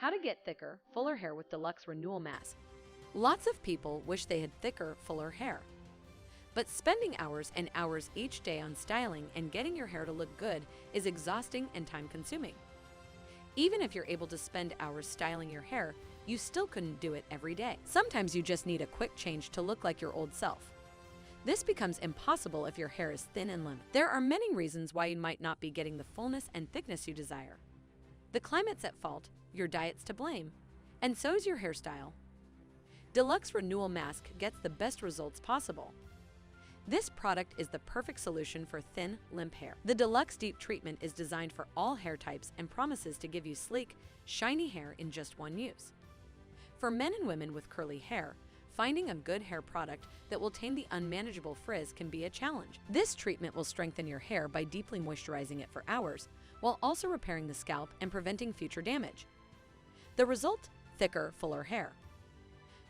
How to get thicker, fuller hair with Deluxe Renewal Mask. Lots of people wish they had thicker, fuller hair. But spending hours and hours each day on styling and getting your hair to look good is exhausting and time-consuming. Even if you're able to spend hours styling your hair, you still couldn't do it every day. Sometimes you just need a quick change to look like your old self. This becomes impossible if your hair is thin and limp. There are many reasons why you might not be getting the fullness and thickness you desire. The climate's at fault, your diet's to blame, and so is your hairstyle. Deluxe Renewal Mask gets the best results possible. This product is the perfect solution for thin, limp hair. The Deluxe Deep Treatment is designed for all hair types and promises to give you sleek, shiny hair in just one use. For men and women with curly hair, finding a good hair product that will tame the unmanageable frizz can be a challenge. This treatment will strengthen your hair by deeply moisturizing it for hours, while also repairing the scalp and preventing future damage. The result? Thicker, fuller hair.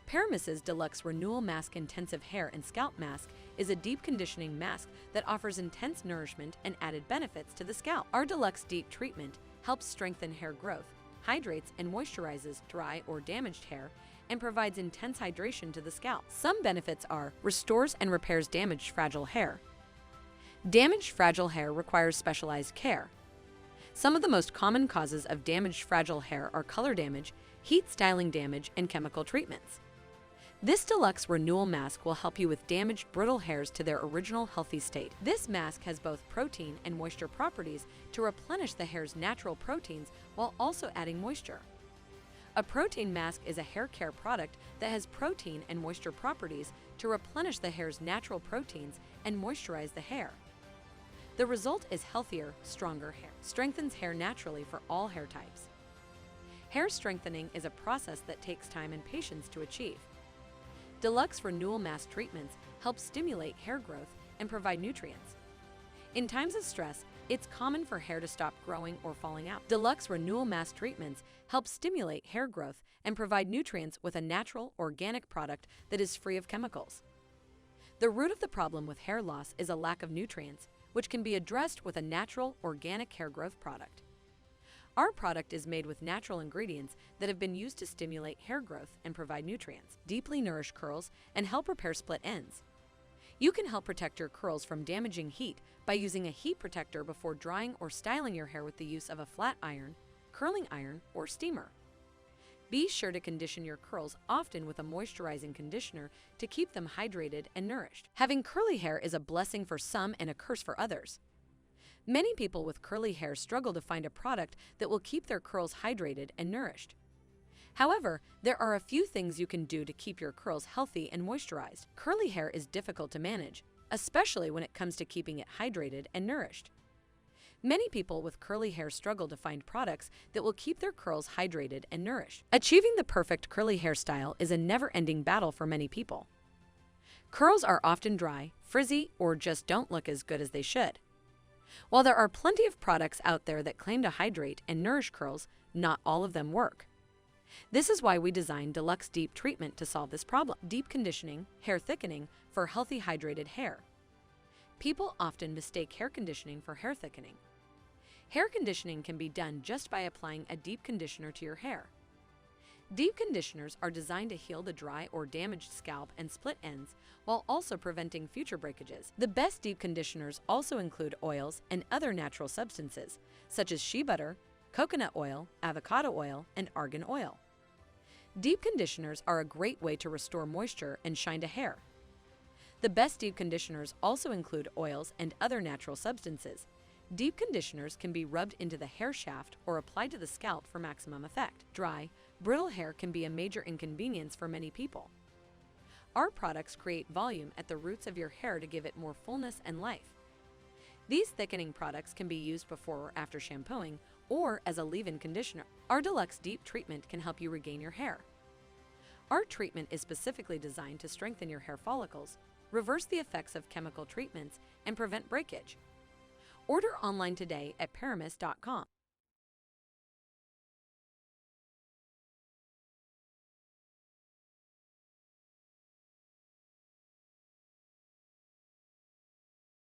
Paramis's Deluxe Renewal Mask Intensive Hair and Scalp Mask is a deep conditioning mask that offers intense nourishment and added benefits to the scalp. Our Deluxe Deep Treatment helps strengthen hair growth, hydrates and moisturizes dry or damaged hair, and provides intense hydration to the scalp. Some benefits are: restores and repairs damaged fragile hair. Damaged fragile hair requires specialized care. Some of the most common causes of damaged fragile hair are color damage, heat styling damage, and chemical treatments. This Deluxe Renewal Mask will help you with damaged brittle hairs to their original healthy state. This mask has both protein and moisture properties to replenish the hair's natural proteins while also adding moisture. A protein mask is a hair care product that has protein and moisture properties to replenish the hair's natural proteins and moisturize the hair. The result is healthier, stronger hair. Strengthens hair naturally for all hair types. Hair strengthening is a process that takes time and patience to achieve. Deluxe Renewal Mask treatments help stimulate hair growth and provide nutrients. In times of stress, it's common for hair to stop growing or falling out. Deluxe Renewal Mask treatments help stimulate hair growth and provide nutrients with a natural, organic product that is free of chemicals. The root of the problem with hair loss is a lack of nutrients, which can be addressed with a natural, organic hair growth product. Our product is made with natural ingredients that have been used to stimulate hair growth and provide nutrients, deeply nourish curls, and help repair split ends. You can help protect your curls from damaging heat by using a heat protector before drying or styling your hair with the use of a flat iron, curling iron, or steamer. Be sure to condition your curls often with a moisturizing conditioner to keep them hydrated and nourished. Having curly hair is a blessing for some and a curse for others. Many people with curly hair struggle to find a product that will keep their curls hydrated and nourished. However, there are a few things you can do to keep your curls healthy and moisturized. Curly hair is difficult to manage, especially when it comes to keeping it hydrated and nourished. Many people with curly hair struggle to find products that will keep their curls hydrated and nourished. Achieving the perfect curly hairstyle is a never-ending battle for many people. Curls are often dry, frizzy, or just don't look as good as they should. While there are plenty of products out there that claim to hydrate and nourish curls, not all of them work. This is why we designed Deluxe Deep Treatment to solve this problem. Deep conditioning, hair thickening for healthy hydrated hair. People often mistake hair conditioning for hair thickening. Hair conditioning can be done just by applying a deep conditioner to your hair. Deep conditioners are designed to heal the dry or damaged scalp and split ends while also preventing future breakages. The best deep conditioners also include oils and other natural substances, such as shea butter, coconut oil, avocado oil, and argan oil. Deep conditioners are a great way to restore moisture and shine to hair. The best deep conditioners also include oils and other natural substances. Deep conditioners can be rubbed into the hair shaft or applied to the scalp for maximum effect. Dry, brittle hair can be a major inconvenience for many people. Our products create volume at the roots of your hair to give it more fullness and life. These thickening products can be used before or after shampooing or as a leave-in conditioner. Our Deluxe Deep Treatment can help you regain your hair. Our treatment is specifically designed to strengthen your hair follicles, reverse the effects of chemical treatments, and prevent breakage. Order online today at paramis.com.